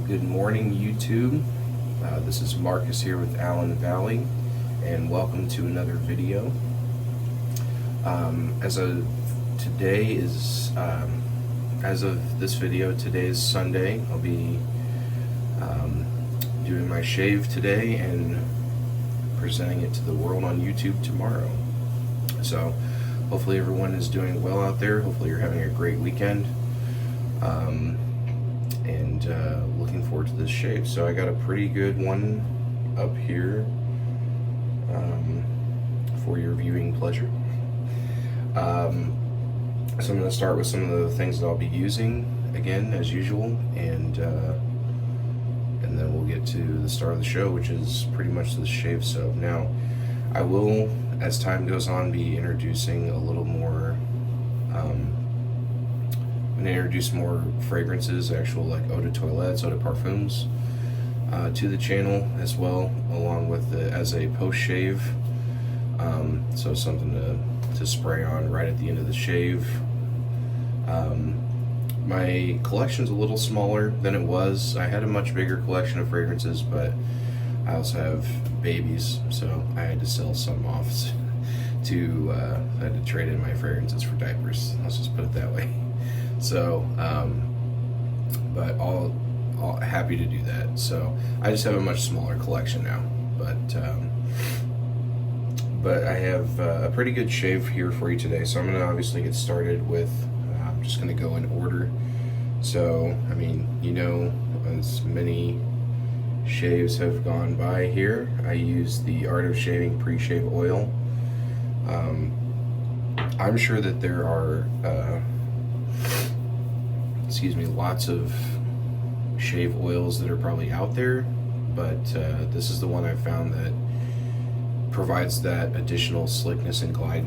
Good morning, YouTube. This is Marcus here with AllenValley, and welcome to another video. As of this video, today is Sunday. I'll be doing my shave today and presenting it to the world on YouTube tomorrow. So hopefully everyone is doing well out there. Hopefully you're having a great weekend. And looking forward to this shave. So I got a pretty good one up here for your viewing pleasure. So I'm going to start with some of the things that I'll be using again as usual, and then we'll get to the start of the show, which is pretty much the shave soap. Now I will, as time goes on, be introducing a little more I'm going to introduce more fragrances, actual like eau de toilette, eau de parfums, to the channel as well, along with as a post shave. So something to spray on right at the end of the shave. My collection's a little smaller than it was. I had a much bigger collection of fragrances, but I also have babies, so I had to sell some off. I had to trade in my fragrances for diapers. Let's just put it that way. So, but all happy to do that. So I just have a much smaller collection now, but I have a pretty good shave here for you today. So I'm going to obviously get started with, I'm just going to go in order. So, I mean, you know, as many shaves have gone by here, I use the Art of Shaving pre-shave oil. I'm sure that there are, lots of shave oils that are probably out there, but this is the one I found that provides that additional slickness and glide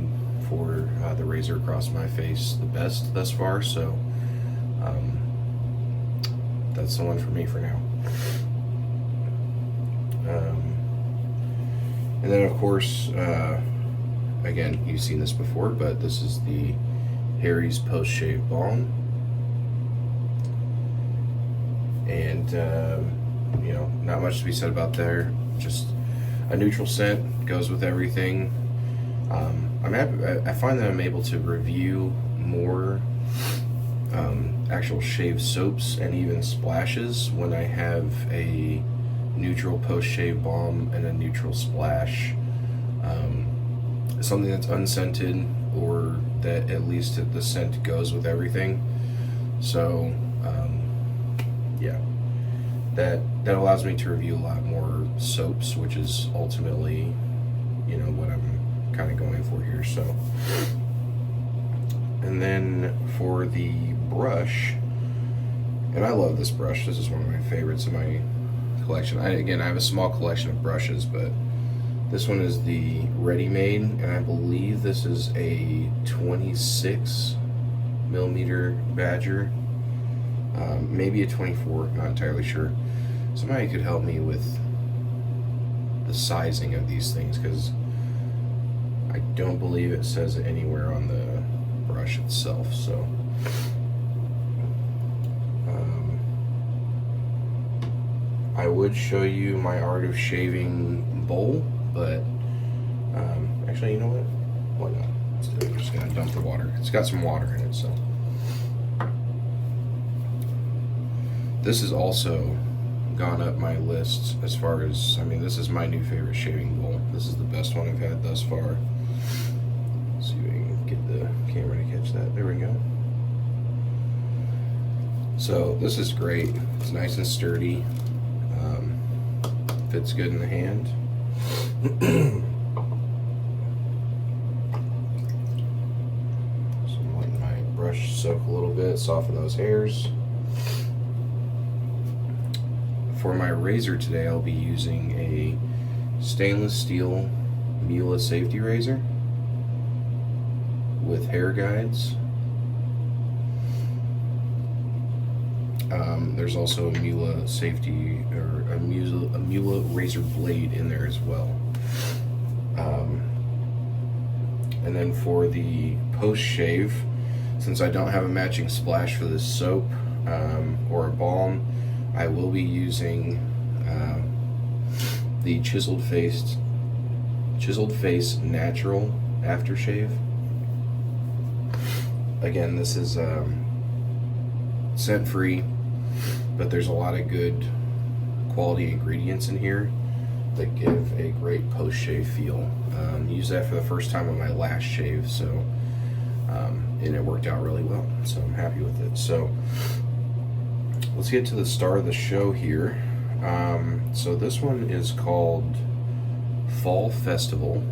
for the razor across my face the best thus far. So that's the one for me for now. And then of course, again, you've seen this before, but this is the Harry's Post Shave Balm. And you know, not much to be said about there. Just a neutral scent, goes with everything. I find that I'm able to review more actual shave soaps and even splashes when I have a neutral post-shave balm and a neutral splash. Something that's unscented, or that at least the scent goes with everything. So yeah, that allows me to review a lot more soaps, which is ultimately, you know, what I'm kind of going for here. So, and then for the brush, and I love this brush. This is one of my favorites in my collection. I have a small collection of brushes, but this one is the Ready Made, and I believe this is a 26 millimeter Badger. Maybe a 24, not entirely sure. Somebody could help me with the sizing of these things, because I don't believe it says it anywhere on the brush itself. So I would show you my Art of Shaving bowl, but actually, you know what? Why not? Let's do it. I'm just gonna dump the water. It's got some water in it, so. This has also gone up my list as far as, I mean, this is my new favorite shaving bowl. This is the best one I've had thus far. Let's see if we can get the camera to catch that. There we go. So this is great. It's nice and sturdy. Fits good in the hand. So I'm letting my brush soak a little bit, soften those hairs. For my razor today, I'll be using a stainless steel Miele safety razor with hair guides. There's also a Miele safety, or a Miele razor blade in there as well. And then for the post shave, since I don't have a matching splash for this soap or a balm, I will be using the chiseled face natural aftershave. Again, this is scent free, but there's a lot of good quality ingredients in here that give a great post shave feel. Used that for the first time on my last shave, so and it worked out really well, so I'm happy with it. So let's get to the star of the show here. So this one is called Fall Festival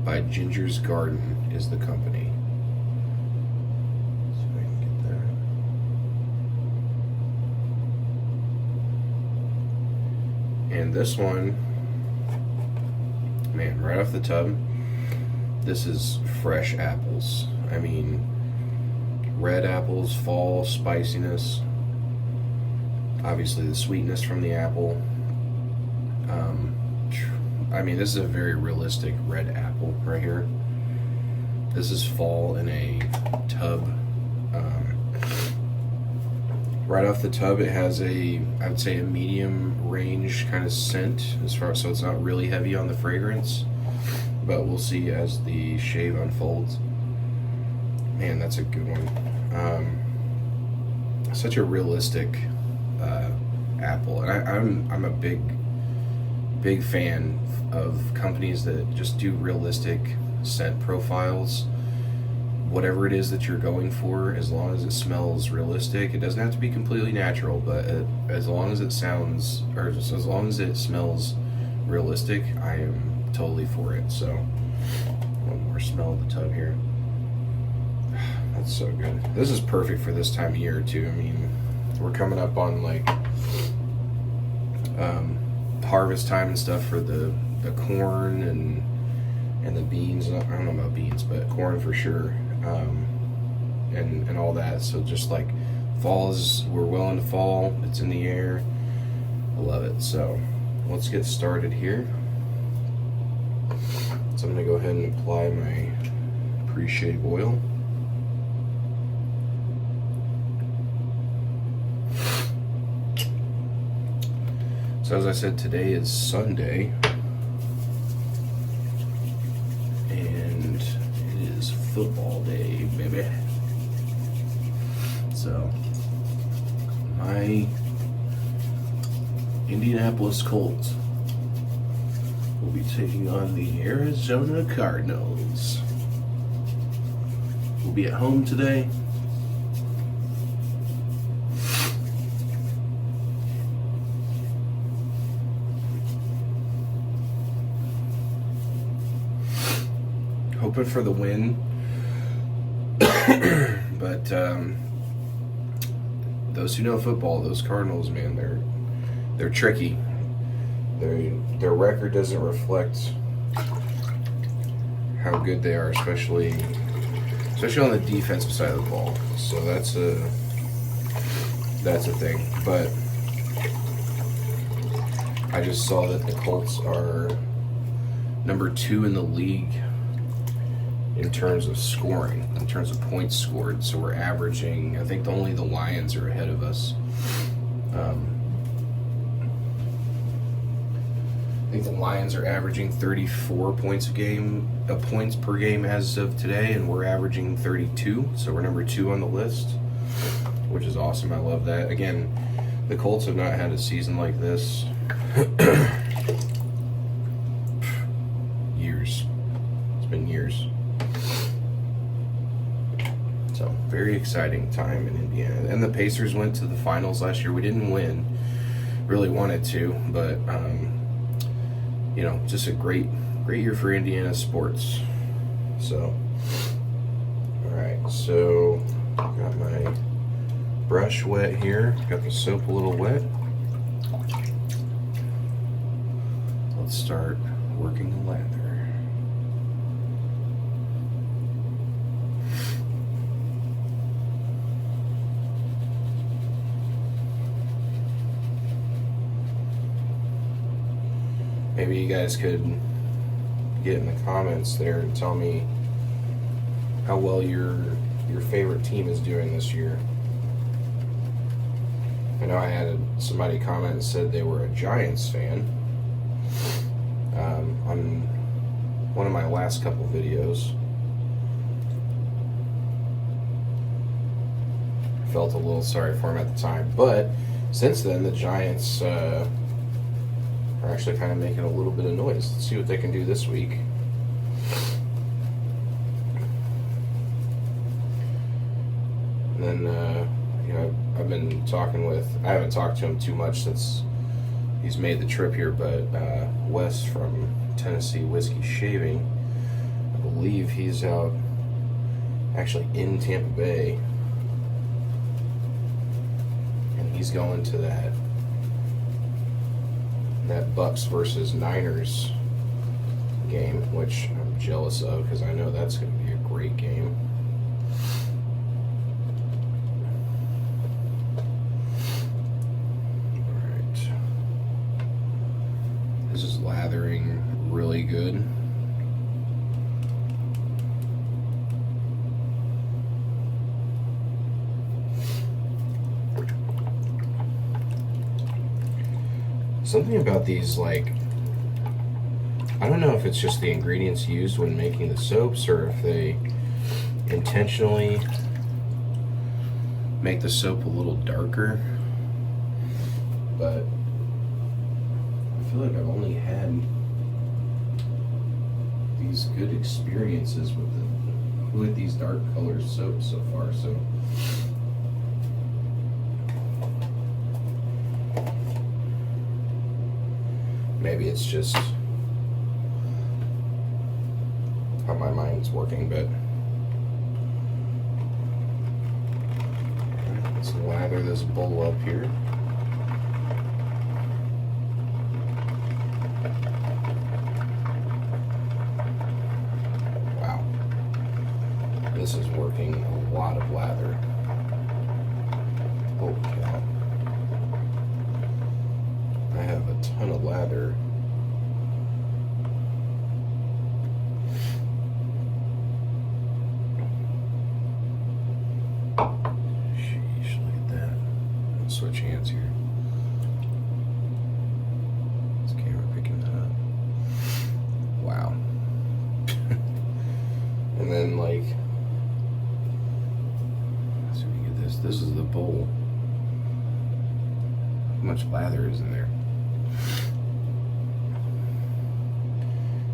by Ginger's Garden is the company. See if I can get that. And this one, man, right off the tub, this is fresh apples. I mean, red apples, fall spiciness, obviously the sweetness from the apple. I mean, this is a very realistic red apple right here. This is fall in a tub. Right off the tub, it has I would say a medium range kind of scent as far, so it's not really heavy on the fragrance, but we'll see as the shave unfolds. Man, that's a good one. Such a realistic apple, and I'm a big fan of companies that just do realistic scent profiles. Whatever it is that you're going for, as long as it smells realistic, it doesn't have to be completely natural, but as long as it sounds, or just as long as it smells realistic, I am totally for it. So one more smell of the tub here. That's so good. This is perfect for this time of year too. I mean, we're coming up on like harvest time and stuff for the corn and the beans. I don't know about beans, but corn for sure, and all that. So just like fall is, we're well into fall. It's in the air. I love it. So let's get started here. So I'm gonna go ahead and apply my pre-shave oil. So as I said, today is Sunday, and it is football day, baby. So my Indianapolis Colts will be taking on the Arizona Cardinals. We'll be at home today. Hoping for the win, but those who know football, those Cardinals, man, they're tricky. Their record doesn't reflect how good they are, especially on the defensive side of the ball. So that's a thing. But I just saw that the Colts are number 2 in the league in terms of scoring, in terms of points scored. So we're averaging, I think only the Lions are ahead of us. I think the Lions are averaging 34 points per game as of today, and we're averaging 32. So we're number 2 on the list, which is awesome. I love that. Again, the Colts have not had a season like this. Years. It's been years. So, very exciting time in Indiana. And the Pacers went to the finals last year. We didn't win. Really wanted to, but just a great year for Indiana sports. So, all right. So, got my brush wet here. Got the soap a little wet. Let's start working the lather. Maybe you guys could get in the comments there and tell me how well your favorite team is doing this year. I know I had somebody comment and said they were a Giants fan on one of my last couple videos. Felt a little sorry for him at the time, but since then the Giants are actually kind of making a little bit of noise. Let's see what they can do this week. And then you know, I've been talking with, I haven't talked to him too much since he's made the trip here, but Wes from Tennessee Whiskey Shaving, I believe he's out actually in Tampa Bay. He's going to that Bucks versus Niners game, which I'm jealous of because I know that's going to be a great game. All right, this is lathering really good. Something about these, like, I don't know if it's just the ingredients used when making the soaps or if they intentionally make the soap a little darker, but I feel like I've only had these good experiences with these dark colored soaps so far, so maybe it's just how my mind's working, but let's lather this bowl up here. Wow, this is working a lot of lather. Holy cow. I have a ton of lather. Sheesh, look at that. Let's switch hands here. Is the camera picking that up? Wow. And then, like, let's see if we can get this. This is the bowl. How much lather is in there?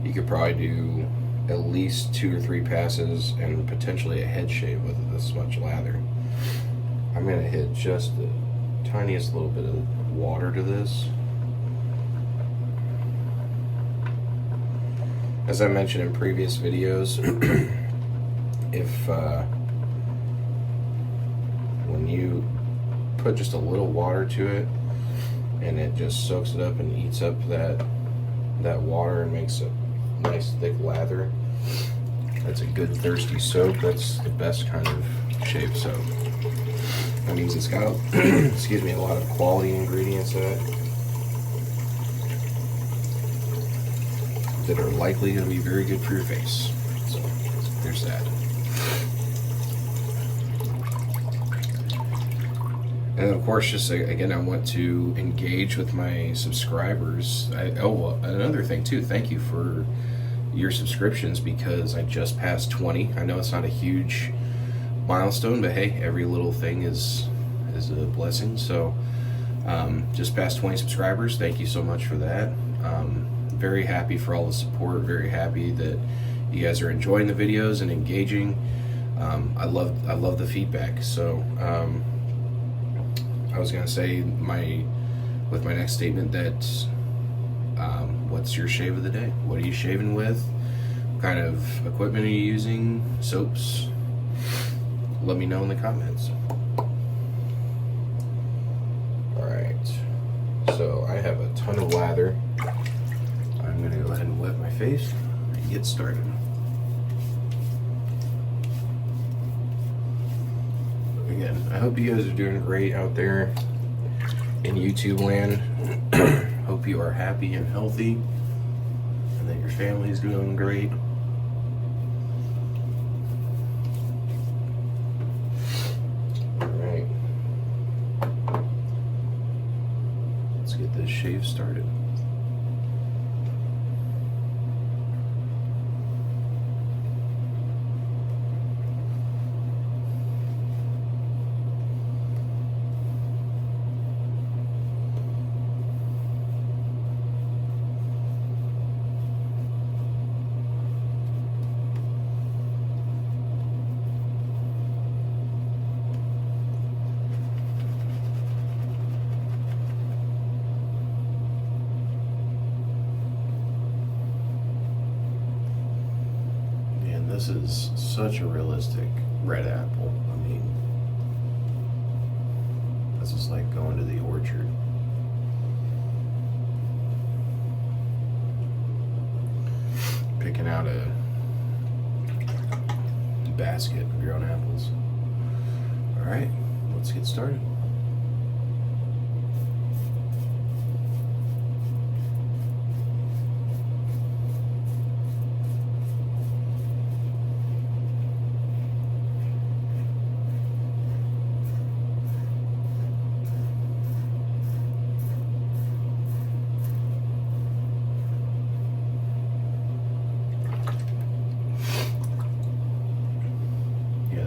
You could probably do at least 2 or 3 passes and potentially a head shave with this much lather. I'm going to hit just the tiniest little bit of water to this. As I mentioned in previous videos, if when you put just a little water to it and it just soaks it up and eats up that water and makes a nice thick lather, that's a good thirsty soap. That's the best kind of shave soap. That means it's got excuse me, a lot of quality ingredients in it that are likely going to be very good for your face. So there's that. And of course, just again, I want to engage with my subscribers. Another thing too, thank you for your subscriptions, because I just passed 20. I know it's not a huge milestone, but hey, every little thing is a blessing. So just past 20 subscribers, thank you so much for that. Very happy for all the support, very happy that you guys are enjoying the videos and engaging. I love the feedback. So I was gonna say with my next statement that what's your shave of the day? What are you shaving with? What kind of equipment are you using? Soaps? Let me know in the comments. Alright, so I have a ton of lather. I'm gonna go ahead and wet my face and get started. Again, I hope you guys are doing great out there in YouTube land. Hope you are happy and healthy and that your family is doing great. Alright. let's get this shave started. This is such a realistic red apple. I mean, this is like going to the orchard. Picking out a basket of your own apples. All right, let's get started.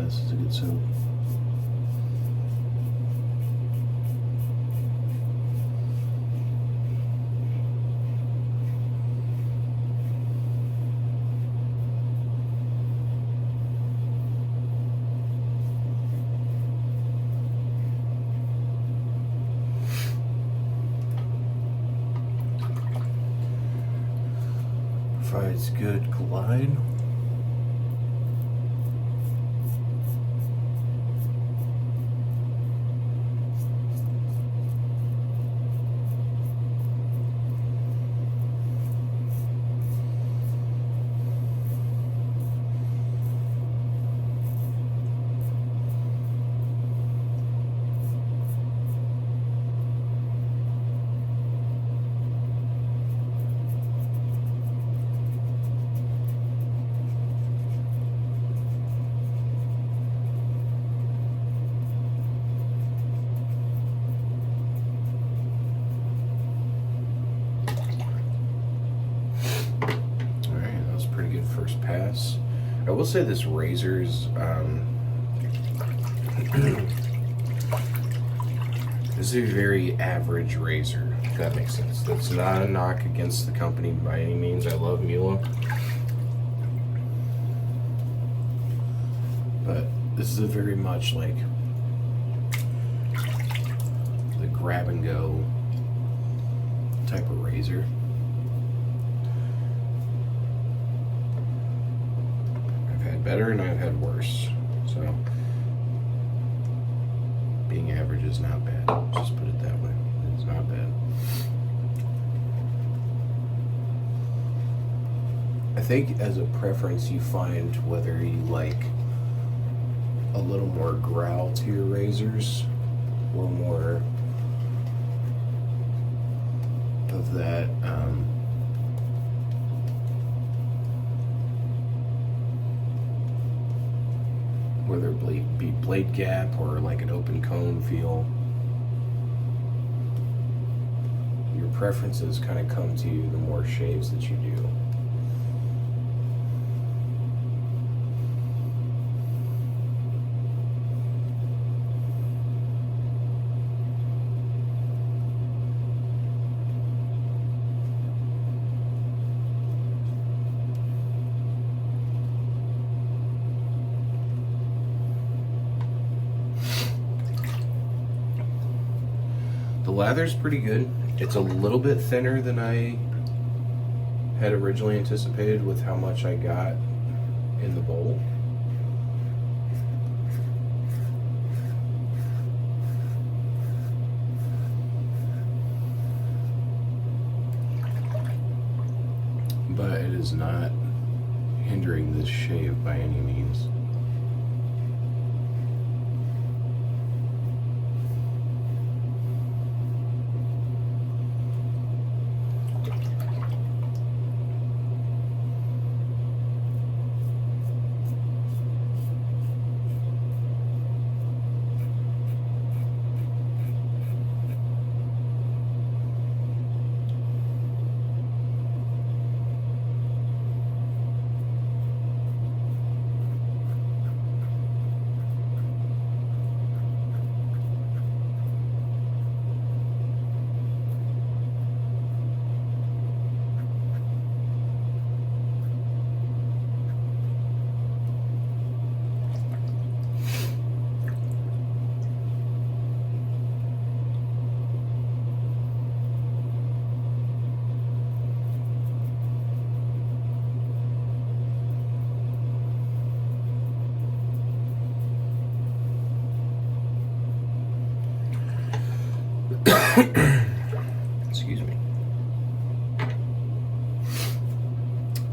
This is a good soap. Provides good glide. First pass. I will say this razor is this is a very average razor, if that makes sense. That's not a knock against the company by any means. I love Mula, but this is a very much like the grab and go type of razor. Better and I've had worse, so being average is not bad. Just put it that way. It's not bad. I think as a preference you find whether you like a little more growl to your razors or more of that whether it be blade gap or like an open cone feel. Your preferences kind of come to you the more shaves that you do. The lather's pretty good. It's a little bit thinner than I had originally anticipated with how much I got in the bowl. But it is not hindering this shave by any means.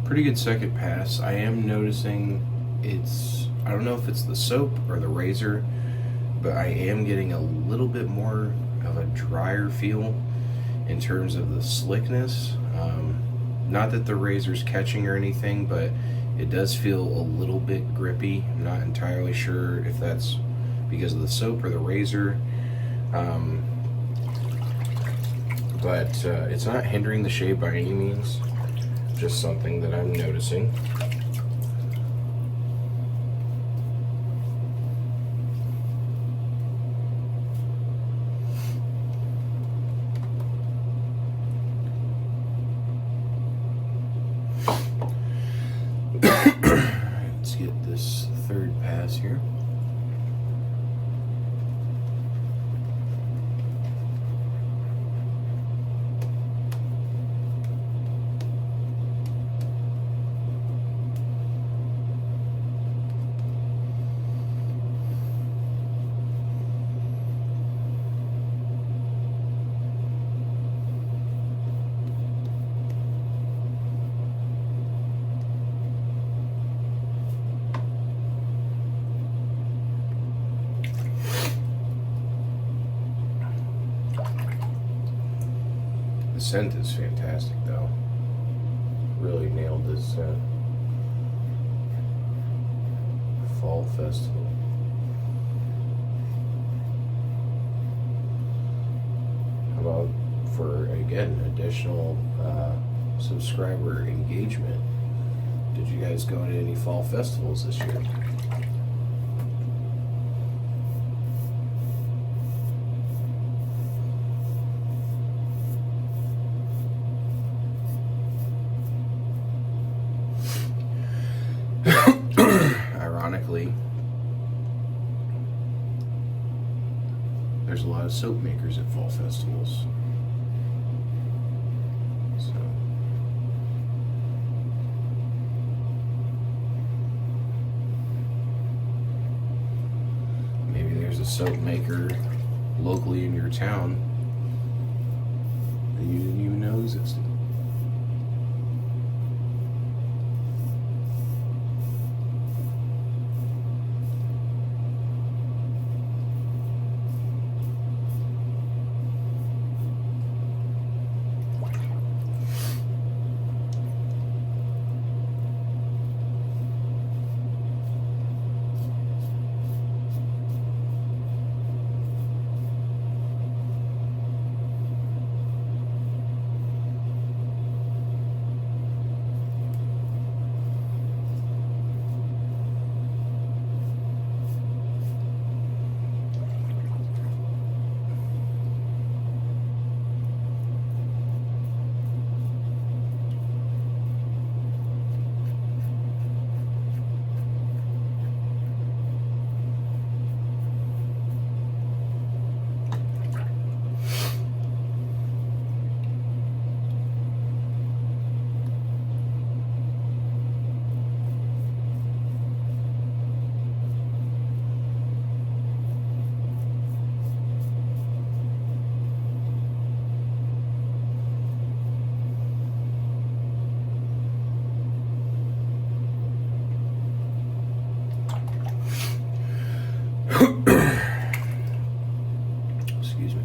Pretty good second pass. I am noticing I don't know if it's the soap or the razor, but I am getting a little bit more of a drier feel in terms of the slickness. Not that the razor's catching or anything, but it does feel a little bit grippy. I'm not entirely sure if that's because of the soap or the razor. But it's not hindering the shave by any means. Just something that I'm noticing. Let's get this third pass here. The scent is fantastic, though. Really nailed this scent. Fall Festival. How about for, again, additional subscriber engagement? Did you guys go to any fall festivals this year? Ironically, there's a lot of soap makers at fall festivals. So maybe there's a soap maker locally in your town that you didn't even know existed. Excuse me.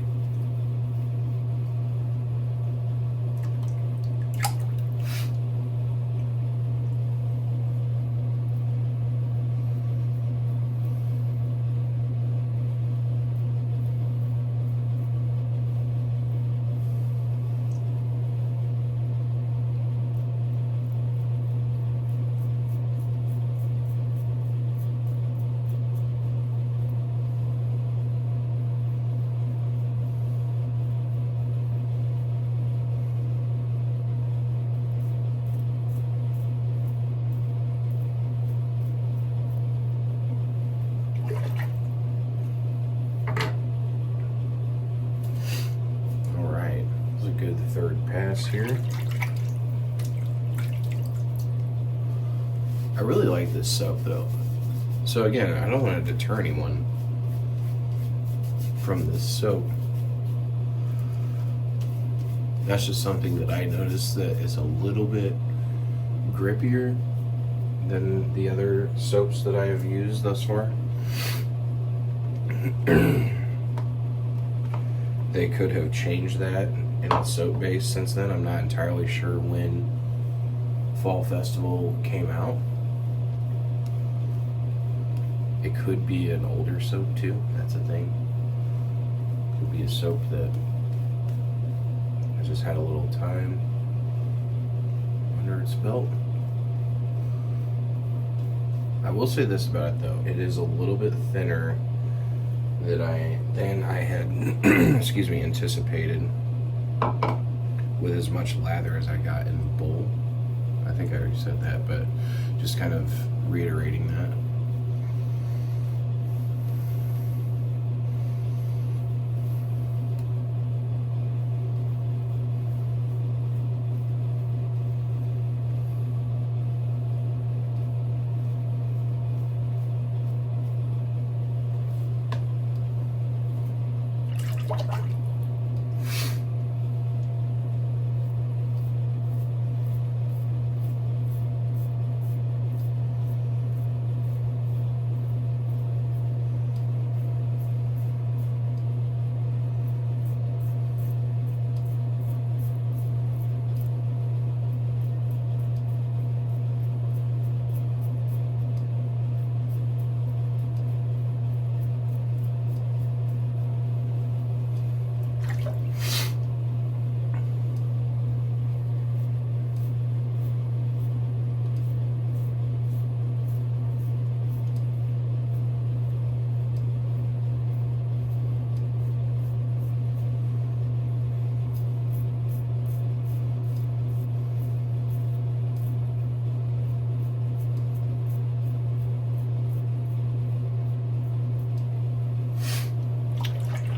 Third pass here. I really like this soap though. So again, I don't want to deter anyone from this soap. That's just something that I noticed that is a little bit grippier than the other soaps that I have used thus far. They could have changed that in the soap base since then. I'm not entirely sure when Fall Festival came out. It could be an older soap too. That's a thing. Could be a soap that has just had a little time under its belt. I will say this about it though, it is a little bit thinner than I had excuse me, anticipated with as much lather as I got in the bowl. I think I already said that, but just kind of reiterating that.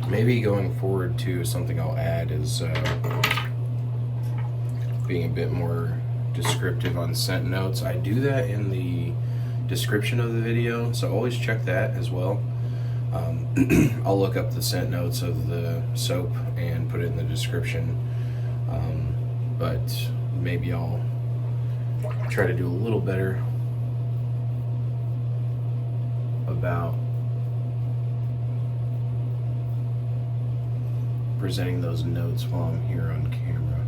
Maybe going forward too, something I'll add is being a bit more descriptive on scent notes. I do that in the description of the video, so always check that as well. I'll look up the scent notes of the soap and put it in the description, but maybe I'll try to do a little better about presenting those notes while I'm here on camera.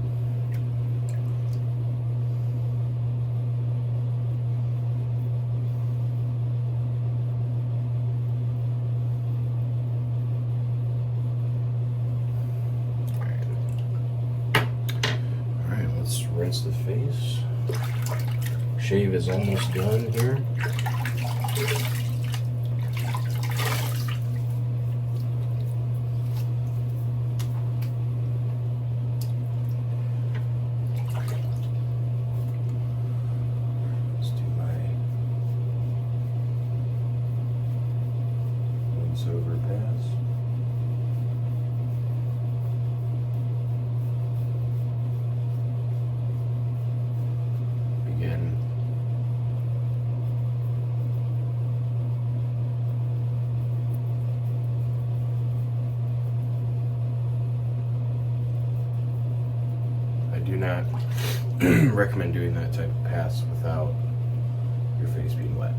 Alright, let's rinse the face. Shave is almost done here. Overpass. Begin. I do not recommend doing that type of pass without your face being wet.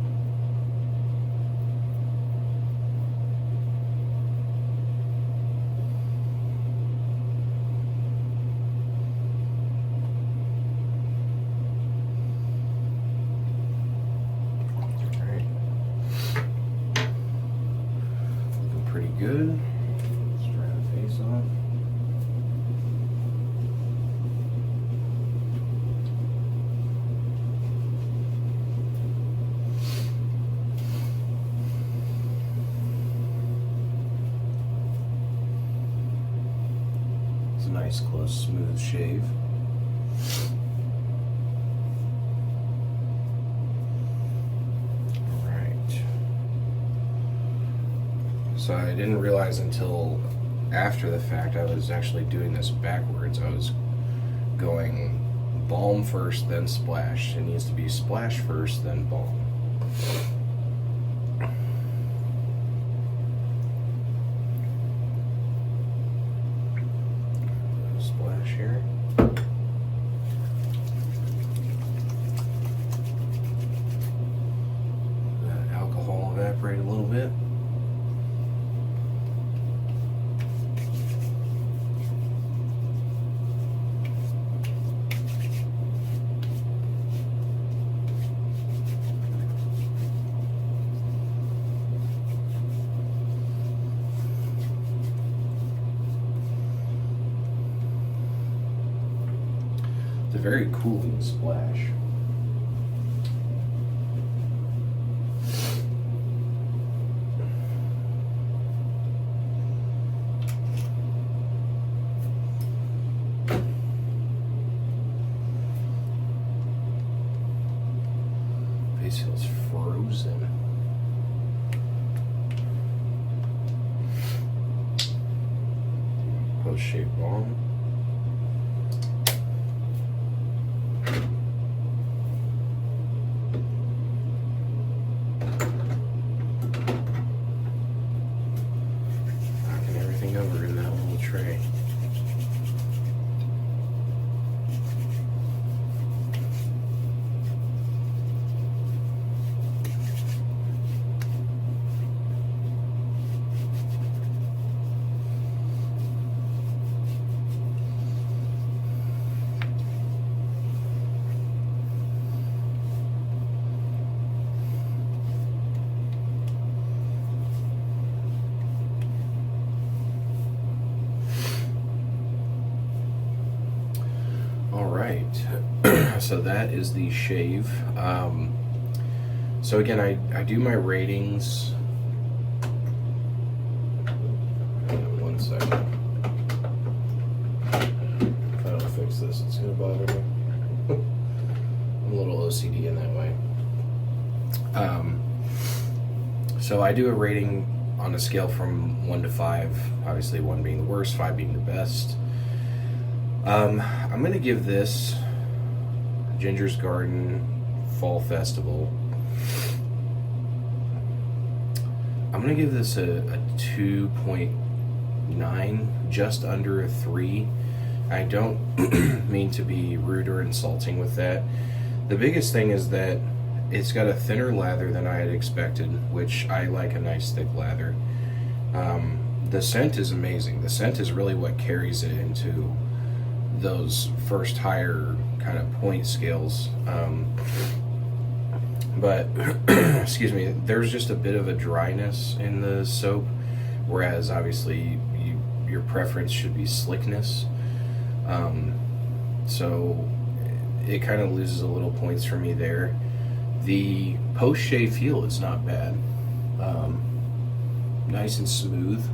Good. Let's dry the face off. It's a nice, close, smooth shave. So I didn't realize until after the fact I was actually doing this backwards. I was going balm first, then splash. It needs to be splash first, then balm. Splash here. It's a very cooling splash. Face feels frozen. Post-shave balm. Knocking everything over in that little tray. All right, so that is the shave. So again, I do my ratings. Hang on 1 second. If I don't fix this, it's gonna bother me. I'm a little OCD in that way. So I do a rating on a scale from 1 to 5, obviously 1 being the worst, 5 being the best. I'm going to give this Ginger's Garden Fall Festival, I'm going to give this a 2.9, just under a 3. I don't mean to be rude or insulting with that. The biggest thing is that it's got a thinner lather than I had expected, which I like a nice thick lather. The scent is amazing. The scent is really what carries it into those first higher kind of point scales. But excuse me, there's just a bit of a dryness in the soap, whereas obviously your preference should be slickness. So it kind of loses a little points for me there. The post-shave feel is not bad. Nice and smooth.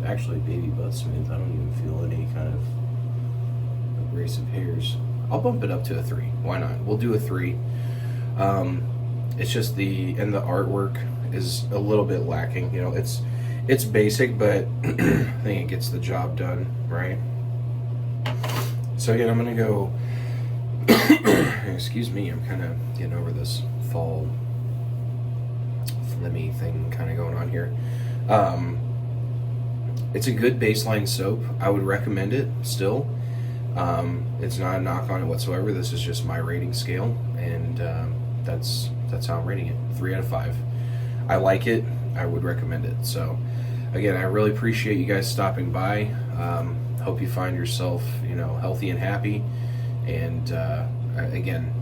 Actually, baby butt smooth. I don't even feel any kind of abrasive hairs. I'll bump it up to a 3. Why not? We'll do a 3. It's just the artwork is a little bit lacking. You know, it's basic, but I think it gets the job done, right? So again, I'm gonna go. Excuse me, I'm kind of getting over this fall phlegmy thing kind of going on here. It's a good baseline soap. I would recommend it still. It's not a knock on it whatsoever. This is just my rating scale, and that's how I'm rating it. 3 out of 5. I like it. I would recommend it. So again, I really appreciate you guys stopping by. Hope you find yourself, healthy and happy. And again,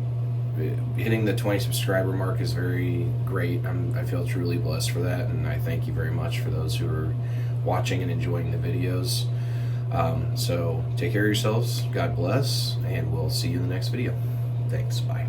hitting the 20 subscriber mark is very great. I feel truly blessed for that, and I thank you very much for those who are watching and enjoying the videos. So take care of yourselves. God bless, and we'll see you in the next video. Thanks. Bye.